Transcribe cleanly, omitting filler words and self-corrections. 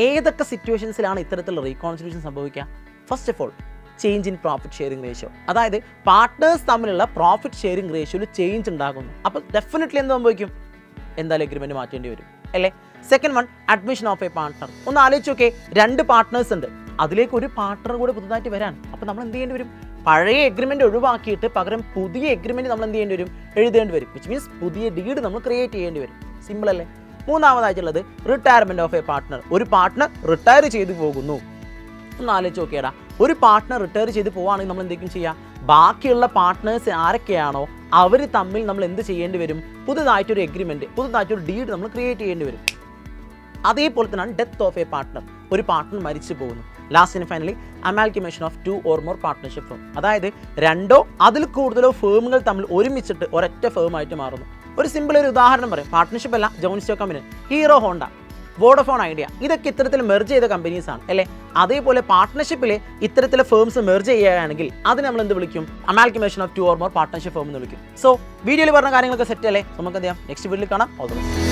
ഏതൊക്കെ സിറ്റുവേഷൻസിലാണ് ഇത്തരത്തിലുള്ള റീകോൺസിലേഷൻ സംഭവിക്കുക? First of all change in profit sharing ratio, അതായത് പാർട്ട്നേഴ്സ് തമ്മിലുള്ള പ്രോഫിറ്റ് ഷെയറിംഗ് റേഷ്യോയിൽ ചേഞ്ച് ഉണ്ടാകുന്നു. അപ്പോൾ ഡെഫിനറ്റ്ലി എന്ത് സംഭവിക്കും? എന്തായാലും എഗ്രിമെൻറ്റ് മാറ്റേണ്ടി വരും അല്ലേ? Second one admission of A partner. ഒന്ന് ആലോചിച്ച് നോക്കേ, 2 പാർട്ട്നേഴ്സ് ഉണ്ട്, അതിലേക്ക് ഒരു പാർട്ട്ണർ കൂടെ പുതുതായിട്ട് വരാൻ. അപ്പോൾ നമ്മൾ എന്ത് ചെയ്യേണ്ടി വരും? പഴയ എഗ്രിമെൻറ്റ് ഒഴിവാക്കിയിട്ട് പകരം പുതിയ എഗ്രിമെൻറ്റ് നമ്മൾ എന്ത് ചെയ്യേണ്ടി വരും? എഴുതേണ്ടി വരും. വിച്ച് മീൻസ് പുതിയ ഡീഡ് നമ്മൾ ക്രിയേറ്റ് ചെയ്യേണ്ടി വരും. സിമ്പിൾ അല്ലേ? മൂന്നാമതായിട്ടുള്ളത് റിട്ടയർമെൻറ്റ് ഓഫ് എ പാർട്ട്ണർ. ഒരു പാർട്ട്ണർ റിട്ടയർ ചെയ്ത് പോകുന്നു. ഒന്ന് ആലോചിച്ച് നോക്കിയടാ, ഒരു പാർട്ട്ണർ റിട്ടയർ ചെയ്ത് പോവുകയാണെങ്കിൽ നമ്മൾ എന്തെങ്കിലും ചെയ്യുക? ബാക്കിയുള്ള പാർട്ട്നേഴ്സ് ആരൊക്കെയാണോ അവർ തമ്മിൽ നമ്മൾ എന്ത് ചെയ്യേണ്ടി വരും? പുതുതായിട്ടൊരു എഗ്രിമെൻറ്റ്, പുതുതായിട്ടൊരു ഡീഡ് നമ്മൾ ക്രിയേറ്റ് ചെയ്യേണ്ടി വരും. അതേപോലെ തന്നെയാണ് ഡെത്ത് ഓഫ് എ പാർട്ട്ണർ. ഒരു പാർട്ട്ണർ മരിച്ചു പോകുന്നു. Last and finally amalgamation of 2 or more partnership firm, അതായത് 2 അതിൽ കൂടുതലോ ഫേമുകൾ തമ്മിൽ ഒരുമിച്ചിട്ട് ഒരൊറ്റ ഫേമായിട്ട് മാറുന്നു. ഒരു സിമ്പിൾ ഒരു ഉദാഹരണം പറയും. പാർട്ട്ണർഷിപ്പ് അല്ല, joint stock company, hero Honda, Vodafone idea, ഇതൊക്കെ ഇത്തരത്തിൽ മെർജ് ചെയ്ത കമ്പനീസാണ് അല്ലേ? അതേപോലെ പാർട്ട്ണർഷിപ്പിൽ ഇത്തരത്തിലെ ഫേംസ് മെർജ് ചെയ്യുകയാണെങ്കിൽ അതിന് നമ്മൾ എന്ത് വിളിക്കും? Amalgamation of 2 or more partnership firm എന്ന് വിളിക്കും. സോ വീഡിയോയിൽ പറഞ്ഞ കാര്യങ്ങളൊക്കെ സെറ്റ് അല്ലേ? നമുക്ക് എന്ത് ചെയ്യാം? നെക്സ്റ്റ് വീഡിയോയിൽ കാണാം. All the best.